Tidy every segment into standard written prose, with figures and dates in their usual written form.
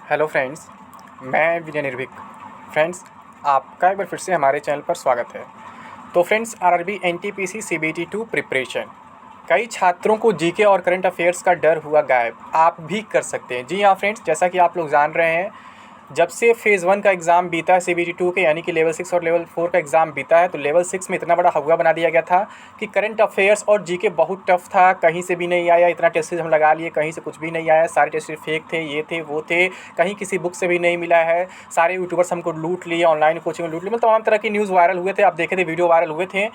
Hello friends, मैं विनय निर्भीक। Friends, आपका एक बार फिर से हमारे चैनल पर स्वागत है। तो friends, RRB NTPC CBT 2 preparation, कई छात्रों को जीके और करंट अफेयर्स का डर हुआ गायब। आप भी कर सकते हैं। जी हाँ फ्रेंड्स, जैसा कि आप लोग जान रहे हैं, जब से फेज़ 1 का एग्ज़ाम बीता है सीबीटी 2 के, यानी कि लेवल 6 और लेवल 4 का एग्ज़ाम बीता है, तो लेवल 6 में इतना बड़ा हवा बना दिया गया था कि करंट अफेयर्स और जीके बहुत टफ था। कहीं से भी नहीं आया, इतना टेस्ट हम लगा लिए, कहीं से कुछ भी नहीं आया। सारे टेस्ट फेक थे, ये थे वो थे, कहीं किसी बुक से भी नहीं मिला है। सारे यूट्यूबर्स हमको लूट लिए, ऑनलाइन कोचिंग लूट ली, मतलब तमाम तरह की न्यूज़ वायरल हुए थे। आप देखे थे, वीडियो वायरल हुए थे।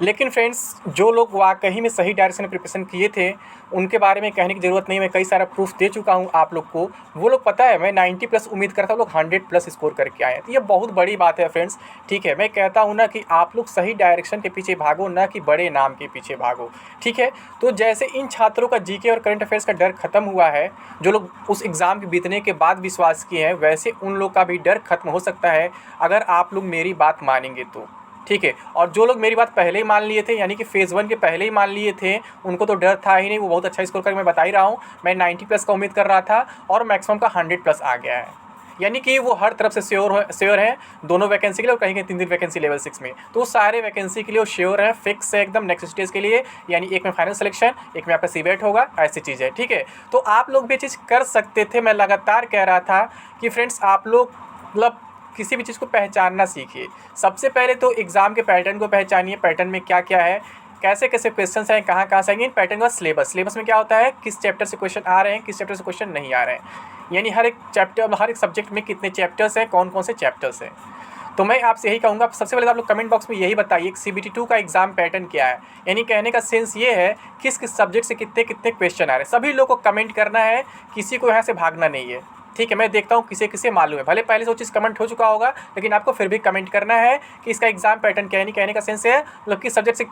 लेकिन फ्रेंड्स, जो लोग वाकई में सही डायरेक्शन में प्रिपरेशन किए थे, उनके बारे में कहने की ज़रूरत नहीं। मैं कई सारा प्रूफ दे चुका हूँ आप लोग को। वो लोग, पता है, मैं 90 प्लस उम्मीद करता, वो लोग 100 प्लस स्कोर करके आए हैं। तो ये बहुत बड़ी बात है फ्रेंड्स। ठीक है, मैं कहता हूँ ना कि आप लोग सही डायरेक्शन के पीछे भागो, ना कि बड़े नाम के पीछे भागो। ठीक है, तो जैसे इन छात्रों का जीके और करंट अफेयर्स का डर खत्म हुआ है, जो लोग उस एग्ज़ाम के बीतने के बाद विश्वास किए हैं, वैसे उन लोग का भी डर खत्म हो सकता है अगर आप लोग मेरी बात मानेंगे तो। ठीक है, और जो लोग मेरी बात पहले ही मान लिए थे, यानी कि फेज़ 1 के पहले ही मान लिए थे, उनको तो डर था ही नहीं। वो बहुत अच्छा स्कोर करके, मैं बता ही रहा हूँ, मैं 90 प्लस का उम्मीद कर रहा था और मैक्सिमम का 100 प्लस आ गया है। यानी कि वो हर तरफ से श्योर है दोनों वैकेंसी के लिए, और कहीं कहीं 3 वैकेंसी लेवल 6 में। तो वो सारे वैकेंसी के लिए वो श्योर है, फिक्स है एकदम नेक्स्ट स्टेज के लिए। यानी एक में फाइनल सिलेक्शन, एक में आपका सीबेट होगा, ऐसी चीज़ है। ठीक है, तो आप लोग भी चीज़ कर सकते थे। मैं लगातार कह रहा था कि फ्रेंड्स, आप लोग मतलब किसी भी चीज़ को पहचानना सीखिए। सबसे पहले तो एग्ज़ाम के पैटर्न को पहचानिए, पैटर्न में क्या क्या है, कैसे कैसे क्वेश्चंस हैं, कहाँ कहाँ से आएंगे। इन पैटर्न का सिलेबस में क्या होता है, किस चैप्टर से क्वेश्चन आ रहे हैं, किस चैप्टर से क्वेश्चन नहीं आ रहे हैं। यानी हर एक चैप्टर, हर एक सब्जेक्ट में कितने चैप्टर्स हैं, कौन कौन से चैप्टर्स हैं। तो मैं आपसे यही कहूँगा, सबसे पहले तो आप लोग कमेंट बॉक्स में यही बताइए कि सीबीटी 2 का एग्ज़ाम पैटर्न क्या है। यानी कहने का सेंस ये है, किस किस सब्जेक्ट से कितने कितने क्वेश्चन आ रहे हैं। सभी लोग को कमेंट करना है, किसी को यहाँ से भागना नहीं है। ठीक है, मैं देखता हूँ किसे किसे मालूम है, भले पहले से वो चीज़ कमेंट हो चुका होगा, लेकिन आपको फिर भी कमेंट करना है कि इसका एग्ज़ाम पैटर्न क्या है। नहीं, कहने का सेंस है मतलब किस सब्जेक्ट से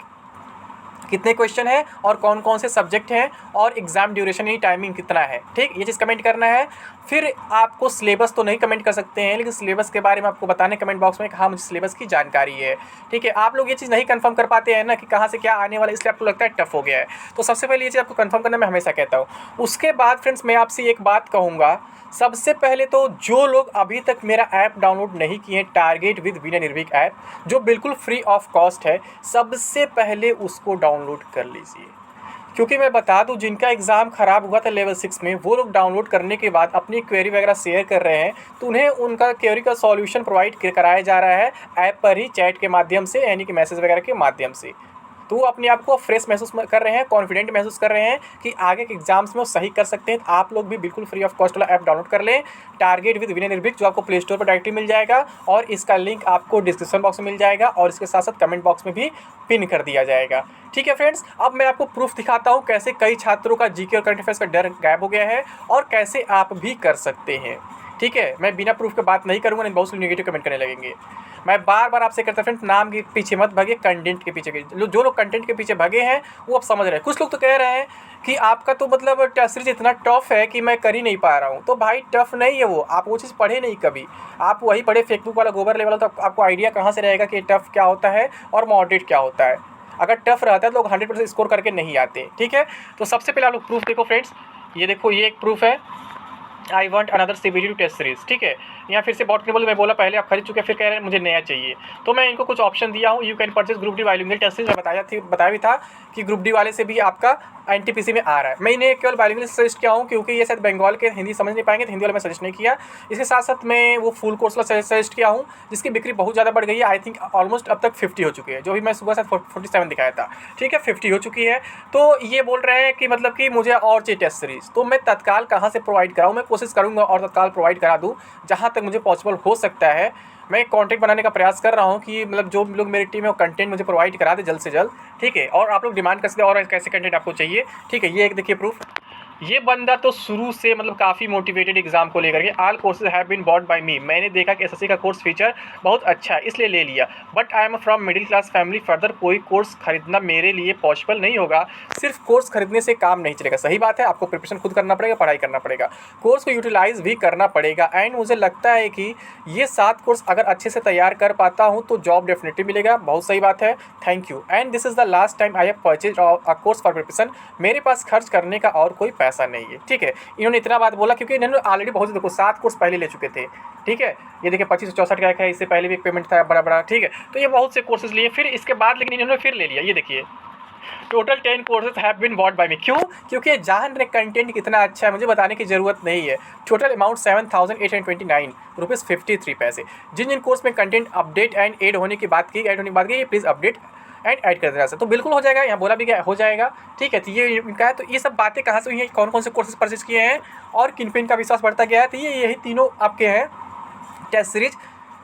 कितने क्वेश्चन हैं और कौन कौन से सब्जेक्ट हैं, और एग्ज़ाम ड्यूरेशन यानी टाइमिंग कितना है। ठीक, ये चीज़ कमेंट करना है। फिर आपको सिलेबस तो नहीं कमेंट कर सकते हैं, लेकिन सिलेबस के बारे में आपको बताने कमेंट बॉक्स में कि हाँ, मुझे सिलेबस की जानकारी है। ठीक है, आप लोग ये चीज़ नहीं कंफर्म कर पाते हैं ना कि कहाँ से क्या आने वाला, इसलिए आपको लगता है टफ हो गया है। तो सबसे पहले ये चीज़ आपको कंफर्म करना मैं हमेशा कहता हूँ। उसके बाद फ्रेंड्स, मैं आपसे एक बात कहूँगा, सबसे पहले तो जो लोग अभी तक मेरा ऐप डाउनलोड नहीं किए हैं, टारगेट विद विनय निर्भीक ऐप, जो बिल्कुल फ्री ऑफ कॉस्ट है, सबसे पहले उसको डाउनलोड कर लीजिए। क्योंकि मैं बता दूं, जिनका एग्ज़ाम ख़राब हुआ था लेवल 6 में, वो लोग डाउनलोड करने के बाद अपनी क्वेरी वगैरह शेयर कर रहे हैं, तो उन्हें उनका क्वेरी का सॉल्यूशन प्रोवाइड कराया जा रहा है ऐप पर ही, चैट के माध्यम से, यानी कि मैसेज वगैरह के माध्यम से। तो वो अपने आप को फ्रेश महसूस कर रहे हैं, कॉन्फिडेंट महसूस कर रहे हैं कि आगे के एग्जाम्स में वो सही कर सकते हैं। तो आप लोग भी बिल्कुल फ्री ऑफ कॉस्ट वाला ऐप डाउनलोड कर लें, टारगेट विद विनय निर्भीक, जो आपको प्ले स्टोर पर डायरेक्टली मिल जाएगा, और इसका लिंक आपको डिस्क्रिप्शन बॉक्स में मिल जाएगा, और इसके साथ साथ कमेंट बॉक्स में भी पिन कर दिया जाएगा। ठीक है फ्रेंड्स, अब मैं आपको प्रूफ दिखाता हूँ कैसे कई छात्रों का जीके और करंट अफेयर्स का डर गायब हो गया है, और कैसे आप भी कर सकते हैं। ठीक है, मैं बिना प्रूफ के बात नहीं करूँगा, नहीं बहुत से नेगेटिव कमेंट करने लगेंगे। मैं बार बार आपसे कहता फ्रेंड्स, नाम के पीछे मत भागिए, कंटेंट के पीछे। जो लोग कंटेंट के पीछे भागे हैं वो अब समझ रहे हैं। कुछ लोग तो कह रहे हैं कि आपका तो मतलब टेस्ट सीरीज इतना टफ है कि मैं कर ही नहीं पा रहा हूँ। तो भाई, टफ नहीं है वो, आप वो चीज़ पढ़े नहीं कभी। आप वही पढ़े फेसबुक वाला, गोबर लेवल, तो आपको आइडिया कहाँ से रहेगा कि टफ क्या होता है और मॉडरेट क्या होता है। अगर टफ रहता है तो लोग 100% स्कोर करके नहीं आते। ठीक है, तो सबसे पहले आप लोग प्रूफ देखो फ्रेंड्स, ये देखो, ये एक प्रूफ है, I want another CBT 2 test series. ठीक है, यहाँ फिर से बॉट टेबल में बोला, पहले आप खरीद चुके हैं, फिर कह रहे हैं मुझे नया चाहिए। तो मैं इनको कुछ ऑप्शन दिया हूँ, you can purchase group D bilingual test series. बताया भी था कि ग्रुप डी वाले से भी आपका एनटीपीसी में आ रहा है। मैं इन्हें केवल बाइलिंगुअल सजेस्ट किया हूँ क्योंकि ये शायद बंगाल के हिंदी समझ नहीं पाएंगे, तो हिंदी वाला मैं सजेस्ट नहीं किया। इसके साथ साथ मैं वो फुल कोर्स वाला सजेस्ट किया हूँ, जिसकी बिक्री बहुत ज़्यादा बढ़ गई है। आई थिंक ऑलमोस्ट अब तक 50 हो चुकी है, जो भी मैं सुबह साथ 47 दिखाया था। ठीक है, 50 हो चुकी है। तो ये बोल रहे हैं कि मतलब कि मुझे और चाहिए टेस्ट सीरीज, तो मैं तत्काल कहाँ से प्रोवाइड कराऊँ। मैं कोशिश करूँगा और तत्काल प्रोवाइड करा दूँ, जहाँ तक मुझे पॉसिबल हो सकता है। मैं कॉन्टेंट बनाने का प्रयास कर रहा हूँ कि मतलब जो लोग मेरी टीम है वो कंटेंट मुझे प्रोवाइड करा दे जल्द से जल्द। ठीक है, और आप लोग डिमांड कर सकते हैं और कैसे कंटेंट आपको चाहिए। ठीक है, ये एक देखिए प्रूफ। ये बंदा तो शुरू से मतलब काफ़ी मोटिवेटेड एग्जाम को लेकर के, all courses have been bought by me. मैंने देखा कि एसएससी का कोर्स फीचर बहुत अच्छा है, इसलिए ले लिया। But I am from middle class family, further कोई कोर्स खरीदना मेरे लिए पॉसिबल नहीं होगा। सिर्फ कोर्स खरीदने से काम नहीं चलेगा। सही बात है, आपको प्रिपरेशन खुद करना पड़ेगा, पढ़ाई करना पड़ेगा, कोर्स को यूटिलाइज भी करना पड़ेगा। एंड मुझे लगता है कि ये 7 कोर्स अगर अच्छे से तैयार कर पाता हूँ तो जॉब डेफिनेटली मिलेगा। बहुत सही बात है, thank you. And this is the last time I have purchase a course for preparation. मेरे पास खर्च करने का और कोई पैसा ऐसा नहीं है, ठीक है। इन्होंने इतना बात बोला क्योंकि इन्होंने ऑलरेडी बहुत, देखो 7 कोर्स पहले ले चुके थे, ठीक है। ये देखिए 2564 का एक है, इससे पहले भी एक पेमेंट था बड़ा बड़ा, ठीक है। तो ये बहुत से कोर्सेज लिए फिर इसके बाद, लेकिन इन्होंने फिर ले लिया। ये देखिए total 10 courses have been bought by me. क्यों? क्योंकि जान रहे कंटेंट कितना अच्छा है, मुझे बताने की ज़रूरत नहीं है। टोटल अमाउंट 7829 रुपीज़ 53 पैसे। जिन जिन कोर्स में कंटेंट अपडेट एंड ऐड होने की बात की, ये प्लीज़ अपडेट एंड ऐड कर देना सर, तो बिल्कुल हो जाएगा। यहाँ बोला भी गया हो जाएगा, ठीक है। तो ये इनका है। तो ये सब बातें कहाँ से हुई हैं, कौन कौन से कोर्सेज परचेज किए हैं और किन पे इनका विश्वास बढ़ता गया है, तो ये यही तीनों आपके हैं टेस्ट सीरीज,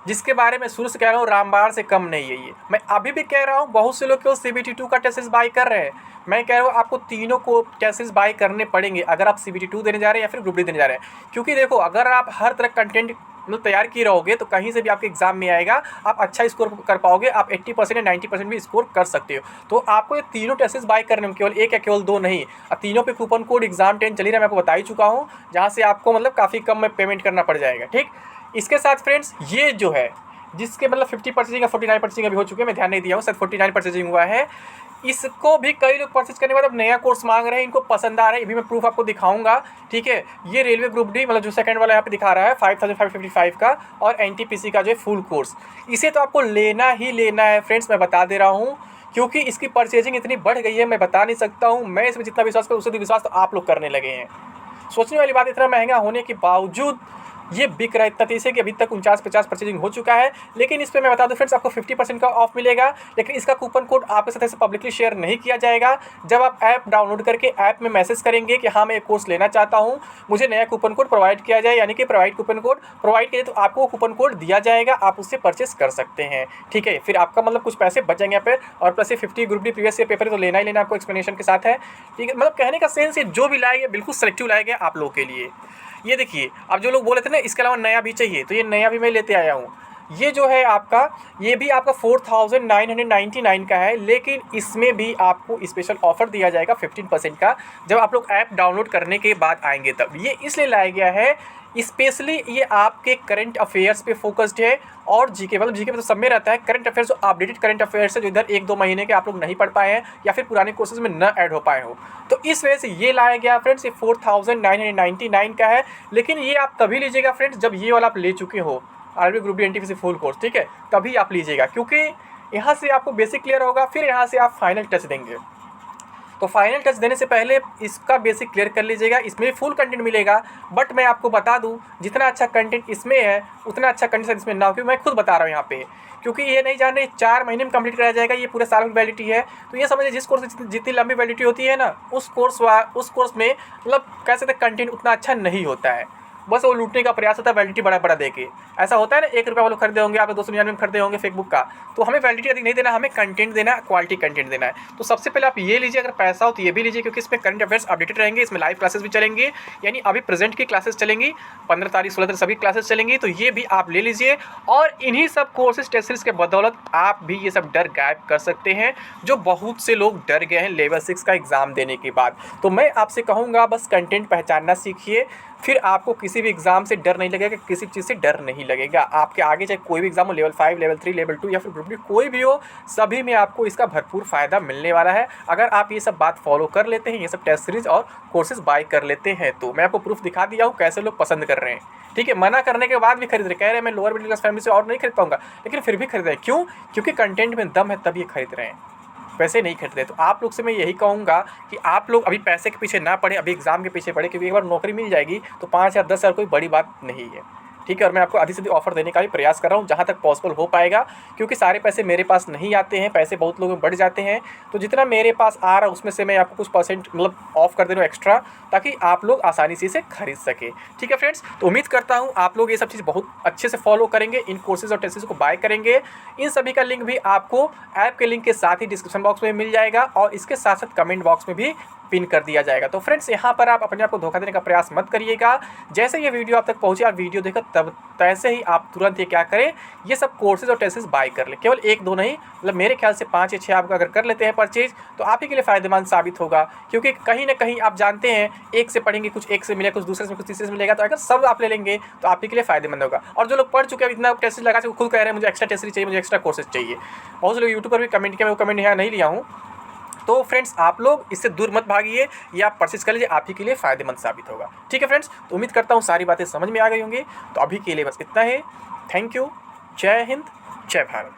जिसके बारे में शुरू से कह रहा हूँ रामबाण से कम नहीं है ये। मैं अभी भी कह रहा हूँ, बहुत से लोग केवल CBT 2 का टेस्ट सीरीज बाई कर रहे हैं। मैं कह रहा हूँ आपको तीनों को टेस्ट सीरीज बाई करने पड़ेंगे अगर आप CBT 2 देने जा रहे हैं या फिर ग्रुप डी देने जा रहे हैं। क्योंकि देखो अगर आप हर तरह कंटेंट मतलब तैयार किए रहोगे तो कहीं से भी आपके एग्जाम में आएगा, आप अच्छा स्कोर कर पाओगे, आप 80% या 90% भी स्कोर कर सकते हो। तो आपको ये तीनों टेस्ट बाय करने में केवल एक या केवल दो नहीं, अब तीनों पे कूपन कोड एग्जाम 10 चली रहा है, मैं आपको बता ही चुका हूँ, जहाँ से आपको मतलब काफ़ी कम में पेमेंट करना पड़ जाएगा, ठीक। इसके साथ फ्रेंड्स ये जो है जिसके मतलब 50 परचेजिंग या 49% अभी हो चुके हैं, मैं ध्यान नहीं दिया हूँ, शायद 49 परचेजिंग हुआ है। इसको भी कई लोग परचेज करने के बाद अब नया कोर्स मांग रहे हैं, इनको पसंद आ रहा है, ये भी मैं प्रूफ आपको दिखाऊंगा, ठीक है। ये रेलवे ग्रुप डी मतलब जो सेकंड वाला यहाँ पे दिखा रहा है 5555 का, और NTPC का जो है फुल कोर्स, इसे तो आपको लेना ही लेना है फ्रेंड्स, मैं बता दे रहा हूँ, क्योंकि इसकी परचेजिंग इतनी बढ़ गई है, मैं बता नहीं सकता हूँ। मैं इसमें जितना विश्वास करूँ उससे विश्वास तो आप लोग करने लगे हैं। सोचने वाली बात, इतना महंगा होने के बावजूद ये बिक रहा है इतना तेज़ी से कि अभी तक 49-50 परचेजिंग हो चुका है। लेकिन इस पर मैं बता दूं फ्रेंड्स, आपको 50% का ऑफ मिलेगा, लेकिन इसका कूपन कोड आपके साथ ऐसे पब्लिकली शेयर नहीं किया जाएगा। जब आप ऐप डाउनलोड करके ऐप में मैसेज करेंगे कि हाँ मैं एक कोर्स लेना चाहता हूँ, मुझे नया कूपन कोड प्रोवाइड किया जाए, यानी कि प्रोवाइड कूपन कोड प्रोवाइड किया, तो आपको कूपन कोड दिया जाएगा, आप उससे परचेस कर सकते हैं, ठीक है। फिर आपका मतलब कुछ पैसे बच जाएंगे यहाँ पे, और प्लस ये 50 group D previous year paper तो लेना ही लेना आपको एक्सप्लेनेशन के साथ है, ठीक है। मतलब कहने का सेंस ये जो भी लाएगा बिल्कुल सेलेक्टिव लाएगा आप लोगों के लिए। ये देखिए, अब जो लोग बोले थे ना इसके अलावा नया भी चाहिए, तो ये नया भी मैं लेते आया हूँ। ये जो है आपका, ये भी आपका 4999 का है, लेकिन इसमें भी आपको स्पेशल ऑफर दिया जाएगा 15% का, जब आप लोग ऐप डाउनलोड करने के बाद आएंगे तब। ये इसलिए लाया गया है स्पेशली, ये आपके करंट अफेयर्स पे फोकस्ड है, और जीके मतलब जीके पे तो सब में रहता है, करंट अफेयर्स जो अपडेटेड करंट अफेयर्स है, जो इधर 1-2 महीने के आप लोग नहीं पढ़ पाए हैं या फिर पुराने कोर्सेज में न ऐड हो पाए हो, तो इस वजह से ये लाया गया फ्रेंड्स। ये 4999 का है, लेकिन ये आप तभी लीजिएगा फ्रेंड्स जब ये वाला आप ले चुके हो RB group D NTPC full course, ठीक है, तभी आप लीजिएगा, क्योंकि यहाँ से आपको बेसिक क्लियर होगा, फिर यहाँ से आप फाइनल टच देंगे। तो फाइनल टच देने से पहले इसका बेसिक क्लियर कर लीजिएगा, इसमें भी फुल कंटेंट मिलेगा। बट मैं आपको बता दूं, जितना अच्छा कंटेंट इसमें है उतना अच्छा कंटेंट इसमें ना हो, क्योंकि मैं खुद बता रहा हूँ यहाँ पे, क्योंकि ये नहीं जान रहे 4 महीने में कंप्लीट कराया जाएगा, ये पूरे साल की वैलिडिटी है। तो ये समझिए जिस कोर्स की जितनी लंबी वैलिडिटी होती है ना, उस कोर्स में मतलब कह सकते कंटेंट उतना अच्छा नहीं होता है, बस वो लूटने का प्रयास होता है वैलिडिटी बड़ा बड़ा देके। ऐसा होता है ना, 1 रुपये वालों खरीदे होंगे, आप 299 में खरीदे होंगे फेसबुक का, तो हमें वैलिडिटी अधिक नहीं देना, हमें कंटेंट देना है, क्वालिटी कंटेंट देना है। तो सबसे पहले आप ये लीजिए, अगर पैसा हो तो ये भी लीजिए, क्योंकि इसमें करंट अफेयर्स अपडेटेड रहेंगे, इसमें लाइव क्लासेस भी चलेंगे, यानी अभी प्रेजेंट की क्लासेस चलेंगी, 15 तारीख 16 तारीख सभी क्लासेस चलेंगी, तो ये भी आप ले लीजिए। और इन्हीं सब कोर्सेज टेस्ट सीरीज के बदौलत आप भी ये सब डर गायब कर सकते हैं, जो बहुत से लोग डर गए हैं लेवल 6 का एग्ज़ाम देने के बाद। तो मैं आपसे कहूँगा बस कंटेंट पहचानना सीखिए, फिर आपको किसी भी एग्ज़ाम से डर नहीं लगेगा, किसी चीज़ से डर नहीं लगेगा। आपके आगे चाहे कोई भी एग्ज़ाम हो, लेवल 5, लेवल 3, लेवल 2 या फिर ग्रुप डी कोई भी हो, सभी में आपको इसका भरपूर फ़ायदा मिलने वाला है, अगर आप ये सब बात फॉलो कर लेते हैं, ये सब टेस्ट सीरीज और कोर्सेज बाय कर लेते हैं। तो मैं आपको प्रूफ दिखा दिया हूँ कैसे लोग पसंद कर रहे हैं, ठीक है। मना करने के बाद भी खरीद रहे, कह रहे हैं मैं लोअर मिडिल क्लास फैमिली से और नहीं खरीद पाऊंगा, लेकिन फिर भी खरीद रहे हैं। क्यों? क्योंकि कंटेंट में दम है, तब ये खरीद रहे हैं, पैसे नहीं खरीद रहे। तो आप लोग से मैं यही कहूँगा कि आप लोग अभी पैसे के पीछे ना पड़े, अभी एग्ज़ाम के पीछे पड़े, क्योंकि एक बार नौकरी मिल जाएगी तो 5 या 10 हज़ार कोई बड़ी बात नहीं है, ठीक है। और मैं आपको आधी से आधी ऑफर देने का भी प्रयास कर रहा हूँ जहाँ तक पॉसिबल हो पाएगा, क्योंकि सारे पैसे मेरे पास नहीं आते हैं, पैसे बहुत लोगों में बढ़ जाते हैं। तो जितना मेरे पास आ रहा है उसमें से मैं आपको कुछ परसेंट मतलब ऑफ कर दे रहा हूँ एक्स्ट्रा, ताकि आप लोग आसानी से इसे खरीद सकें, ठीक है फ्रेंड्स। तो उम्मीद करता हूँ आप लोग ये सब चीज़ बहुत अच्छे से फॉलो करेंगे, इन कोर्सेज और टेस्टेज को बाय करेंगे। इन सभी का लिंक भी आपको ऐप के लिंक के साथ ही डिस्क्रिप्शन बॉक्स में मिल जाएगा, और इसके साथ साथ कमेंट बॉक्स में भी पिन कर दिया जाएगा। तो फ्रेंड्स यहाँ पर आप अपने आप को धोखा देने का प्रयास मत करिएगा। जैसे ये वीडियो आप तक पहुँचे, आप वीडियो देखो तब तैसे ही आप तुरंत ये क्या करें, ये सब कोर्सेज और टेस्टेज बाय कर ले। केवल 1-2 नहीं, मतलब मेरे ख्याल से 5 या 6 आप अगर कर लेते हैं परचेज, तो आप ही के लिए फ़ायदेमंद साबित होगा। क्योंकि कहीं ना कहीं आप जानते हैं, एक से पढ़ेंगे कुछ एक से मिलेगा, कुछ दूसरे से कुछ तीसरे से मिलेगा, तो अगर सब आप ले लेंगे तो आप ही के लिए फ़ायदेमंद होगा। और जो लोग पढ़ चुके हैं, इतना टेस्ट लगा चुके, खुद कह रहे हैं मुझे एक्स्ट्रा टेस्ट चाहिए, मुझे एक्स्ट्रा कोर्सेज चाहिए। बहुत से लोग यूट्यूब पर भी कमेंट किया, मैं वो कमेंट यहाँ नहीं लिया हूँ, तो फ्रेंड्स आप लोग इससे दूर मत भागिए, या परचेज कर लीजिए, आप ही के लिए फ़ायदेमंद साबित होगा। ठीक है फ्रेंड्स, तो उम्मीद करता हूँ सारी बातें समझ में आ गई होंगी। तो अभी के लिए बस इतना ही। Thank you. जय हिंद, जय भारत।